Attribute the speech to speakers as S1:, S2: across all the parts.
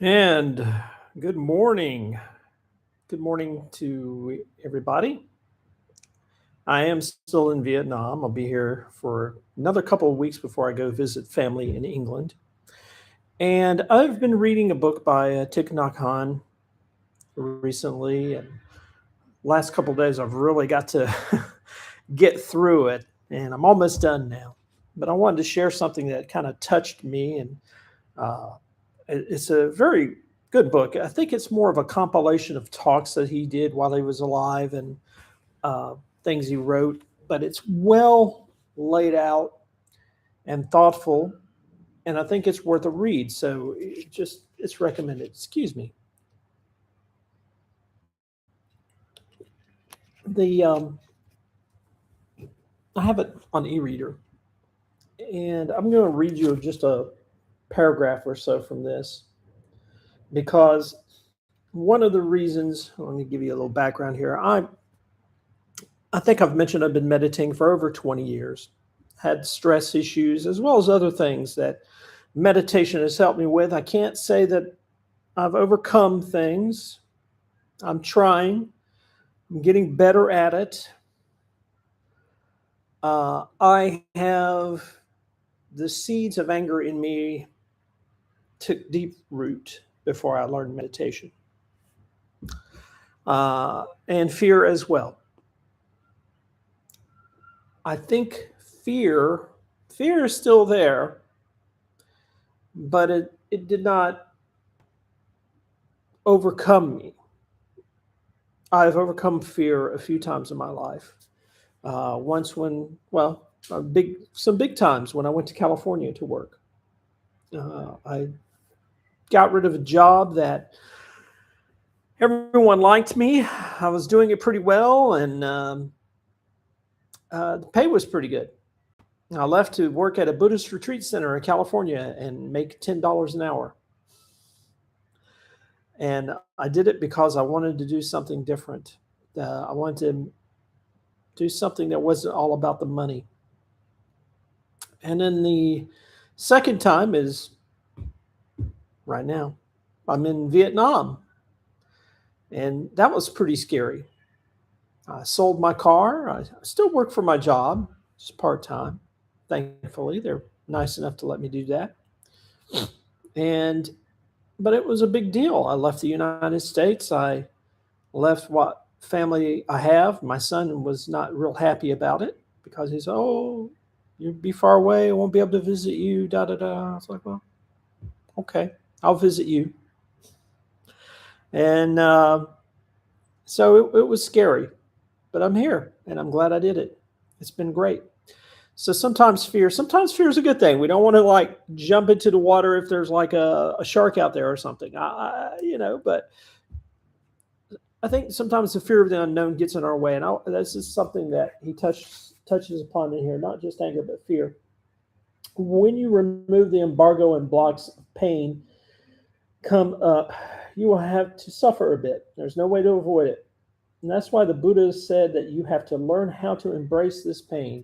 S1: And good morning. Good morning to everybody. I am still in Vietnam. I'll be here for another couple of weeks before I go visit family in England. And I've been reading a book by Thich Nhat Hanh recently. And last couple of days, I've really got to get through it. And I'm almost done now. But I wanted to share something that kind of touched me. And uh, it's a very good book. I think it's more of a compilation of talks that he did while he was alive and uh, things he wrote, but it's well laid out and thoughtful, and I think it's worth a read. So it's recommended. Excuse me. The I have it on e-reader, and I'm going to read you just a paragraph or so from this because one of the reasons. Let me give you a little background here. I think I've mentioned I've been meditating for over 20 years, had stress issues as well as other things that meditation has helped me with. I can't say that I've overcome things. I'm trying, I'm getting better at it. I have the seeds of anger in me took deep root before I learned meditation, and fear as well. I think fear is still there, but it did not overcome me. I've overcome fear a few times in my life. Once when, well, some big times when I went to California to work. I got rid of a job that everyone liked me. I was doing it pretty well, and the pay was pretty good. I left to work at a Buddhist retreat center in California and make $10 an hour. And I did it because I wanted to do something different. I wanted to do something that wasn't all about the money. And then the second time is right now. I'm in Vietnam, and that was pretty scary. I sold my car. I still work for my job, just part time. Thankfully, they're nice enough to let me do that. And but it was a big deal. I left the United States. I left what family I have. My son was not real happy about it because he's, oh, you'll be far away. I won't be able to visit you. Da da da. I was like, well, okay, I'll visit you. And so it was scary, but I'm here and I'm glad I did it. It's been great. So sometimes fear is a good thing. We don't want to like jump into the water if there's like a shark out there or something. But I think sometimes the fear of the unknown gets in our way, and this is something that he touches upon in here. Not just anger, but fear. When you remove the embargo and blocks of pain come up, you will have to suffer a bit. There's no way to avoid it. And that's why the Buddha said that you have to learn how to embrace this pain.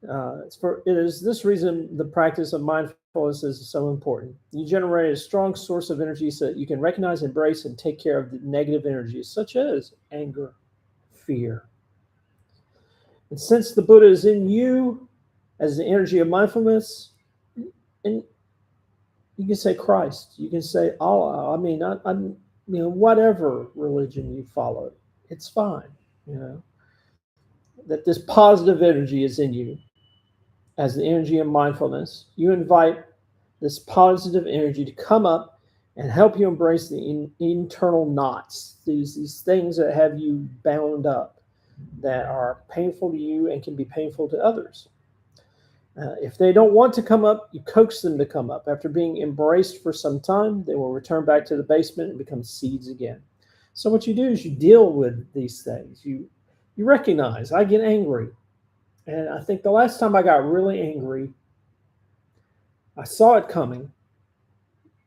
S1: It is this reason the practice of mindfulness is so important. You generate a strong source of energy so that you can recognize, embrace, and take care of the negative energies, such as anger, fear. And since the Buddha is in you as the energy of mindfulness, and you can say Christ, you can say Allah. I mean, whatever religion you follow, it's fine. You know that this positive energy is in you as the energy of mindfulness. You invite this positive energy to come up and help you embrace the internal knots, these things that have you bound up, that are painful to you and can be painful to others. If they don't want to come up, you coax them to come up. After being embraced for some time, they will return back to the basement and become seeds again. So what you do is you deal with these things. You recognize I get angry. And I think the last time I got really angry, I saw it coming.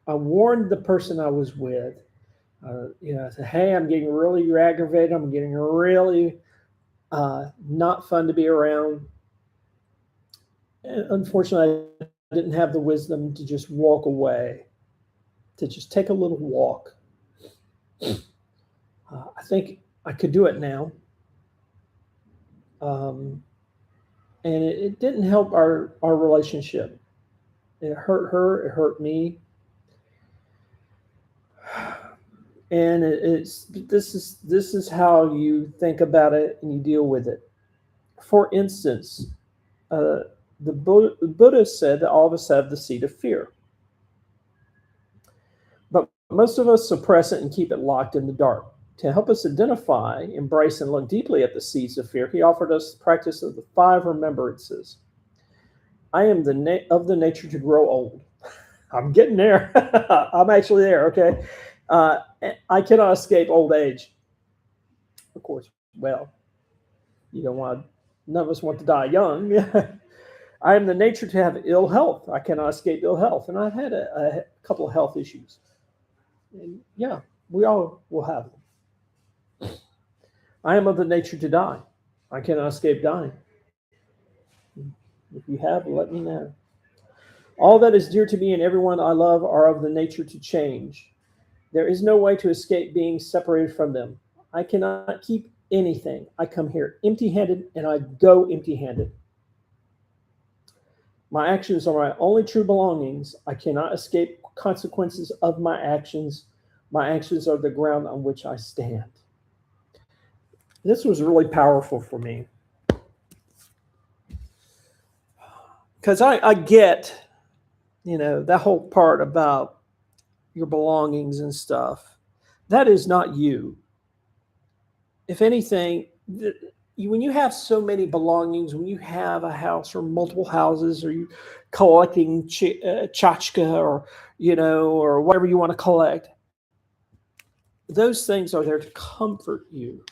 S1: I warned the person I was with. I said, "Hey, I'm getting really aggravated. I'm getting really not fun to be around." And unfortunately, I didn't have the wisdom to just walk away. to just take a little walk. I think I could do it now. Um, and it didn't help our relationship. It hurt her, it hurt me. And it's this is how you think about it and you deal with it. For instance, uh, Buddha said that all of us have the seed of fear, but most of us suppress it and keep it locked in the dark. To help us identify, embrace, and look deeply at the seeds of fear, he offered us the practice of the 5 remembrances. I am of the nature to grow old. I'm getting there. I'm actually there. Okay, uh, I cannot escape old age. Of course, well, you don't want. None of us want to die young. I am the nature to have ill health. I cannot escape ill health, and I've had a couple of health issues. And yeah, we all will have them. I am of the nature to die. I cannot escape dying. If you have, let me know. All that is dear to me and everyone I love are of the nature to change. There is no way to escape being separated from them. I cannot keep anything. I come here empty handed and I go empty handed. My actions are my only true belongings. I cannot escape consequences of my actions. My actions are the ground on which I stand. This was really powerful for me because I get, that whole part about your belongings and stuff. That is not you. If anything, when you have so many belongings, when you have a house or multiple houses, or you collecting tchotchke or whatever you want to collect, those things are there to comfort you.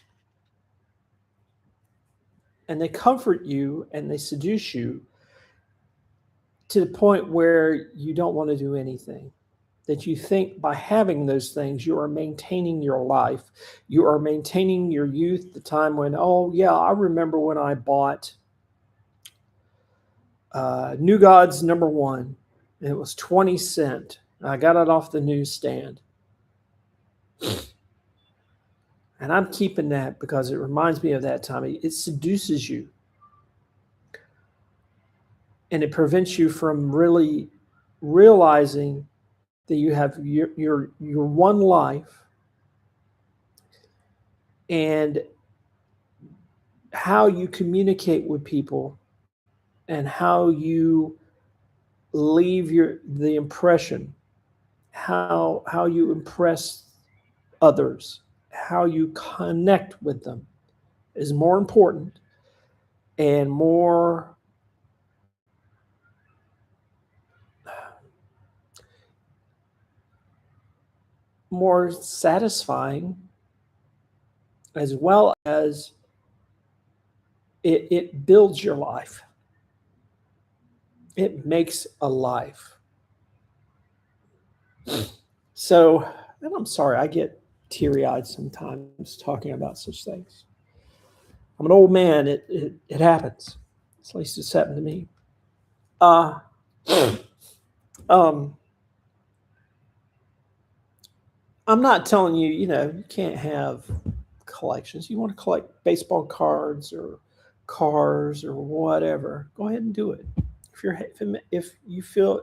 S1: And they comfort you and they seduce you to the point where you don't want to do anything. That you think by having those things, you are maintaining your life. You are maintaining your youth, the time when, oh, yeah, I remember when I bought New Gods #1. It was 20 cents. I got it off the newsstand. And I'm keeping that because it reminds me of that time. It seduces you. And it prevents you from really realizing that you have your one life, and how you communicate with people and how you leave the impression, how you impress others, how you connect with them is more important and more satisfying, as well as it builds your life. It makes a life. So, and I'm sorry, I get teary-eyed sometimes talking about such things. I'm an old man. It happens. At least it's happened to me. Um, I'm not telling you, you can't have collections. You want to collect baseball cards or cars or whatever, go ahead and do it. If you feel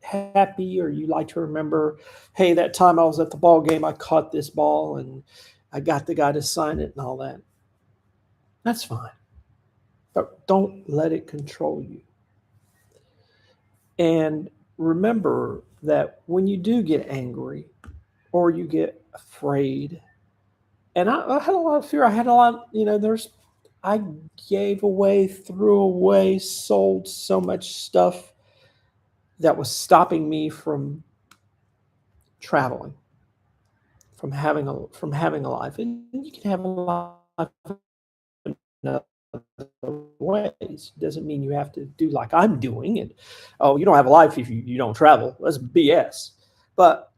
S1: happy or you like to remember, hey, that time I was at the ball game, I caught this ball and I got the guy to sign it and all that. That's fine. But don't let it control you. And remember that when you do get angry or you get afraid, and I had a lot of fear. I had a lot, I gave away, threw away, sold so much stuff that was stopping me from traveling, from having a life. And you can have a life in other ways. Doesn't mean you have to do like I'm doing. And oh, you don't have a life if you don't travel. That's BS. But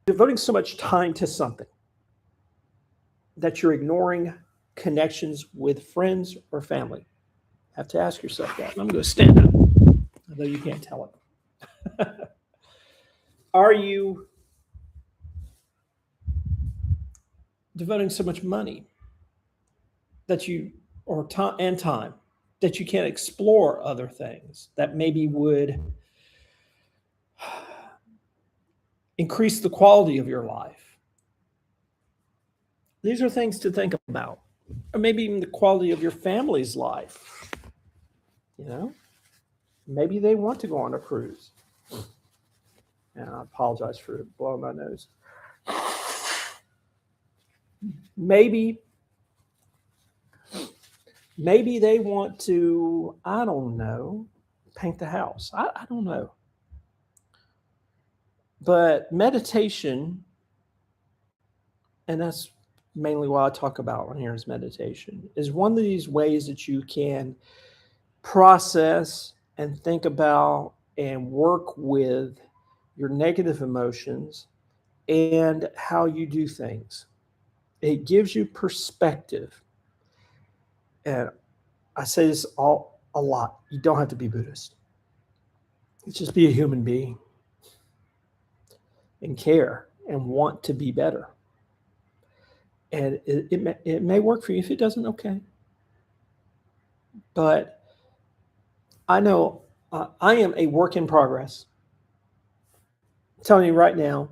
S1: devoting so much time to something that you're ignoring connections with friends or family. Have to ask yourself that. And I'm going to stand up, although you can't tell it. Are you devoting so much money that you, or time, that you can't explore other things that maybe would increase the quality of your life. These are things to think about. Or maybe even the quality of your family's life. You know, maybe they want to go on a cruise. And I apologize for blowing my nose. Maybe they want to, I don't know, paint the house. I don't know. But meditation, and that's mainly what I talk about on here is meditation, is one of these ways that you can process and think about and work with your negative emotions and how you do things. It gives you perspective. And I say this a lot. You don't have to be Buddhist. Just be a human being and care and want to be better. And it may work for you. If it doesn't, okay. But I know I am a work in progress. I'm telling you right now,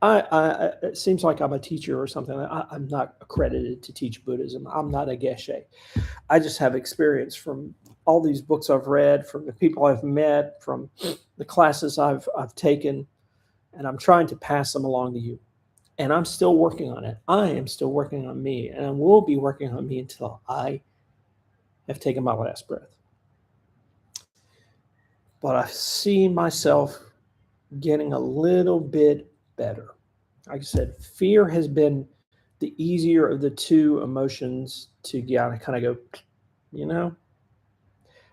S1: it seems like I'm a teacher or something. I'm not accredited to teach Buddhism. I'm not a geshe. I just have experience from all these books I've read, from the people I've met, from the classes I've taken, and I'm trying to pass them along to you. And I'm still working on it. I am still working on me, and I will be working on me until I have taken my last breath. But I see myself getting a little bit better. Like I said, fear has been the easier of the two emotions to kind of go, you know,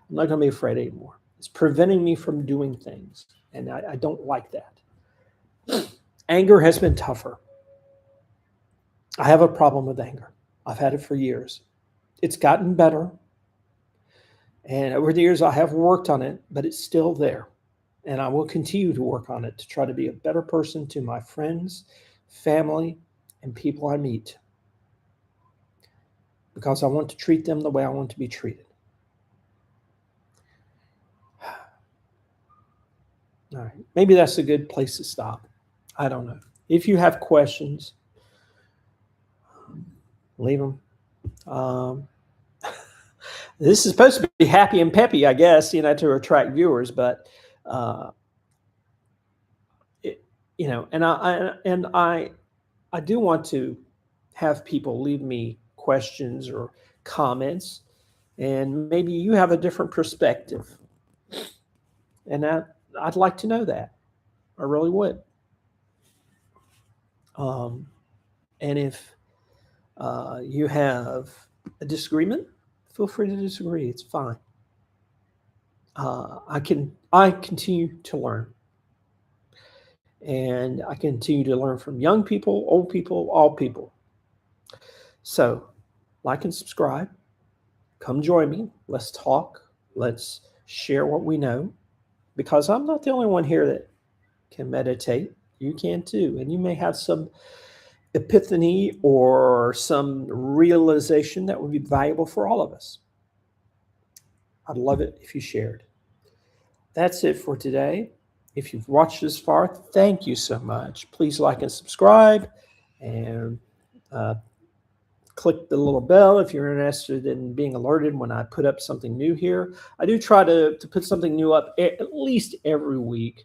S1: I'm not going to be afraid anymore. It's preventing me from doing things, and I don't like that. Anger has been tougher. I have a problem with anger. I've had it for years. It's gotten better, and over the years I have worked on it, but it's still there. And I will continue to work on it to try to be a better person to my friends, family, and people I meet. Because I want to treat them the way I want to be treated. All right. Maybe that's a good place to stop. I don't know. If you have questions, leave them. This is supposed to be happy and peppy, I guess, to attract viewers, but and I do want to have people leave me questions or comments, and maybe you have a different perspective, and I'd like to know that. I really would. And if you have a disagreement, feel free to disagree. It's fine. I continue to learn. And I continue to learn from young people, old people, all people. So, like and subscribe. Come join me. Let's talk. Let's share what we know. Because I'm not the only one here that can meditate. You can too. And you may have some epiphany or some realization that would be valuable for all of us. I'd love it if you shared. That's it for today. If you've watched this far, thank you so much. Please like and subscribe, and click the little bell if you're interested in being alerted when I put up something new here. I do try to put something new up at least every week.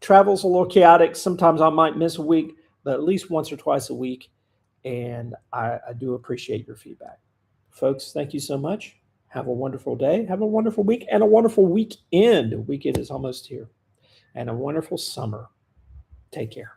S1: Travel's a little chaotic. Sometimes I might miss a week, but at least once or twice a week, and I do appreciate your feedback. Folks, thank you so much. Have a wonderful day. Have a wonderful week and a wonderful weekend. The weekend is almost here. And a wonderful summer. Take care.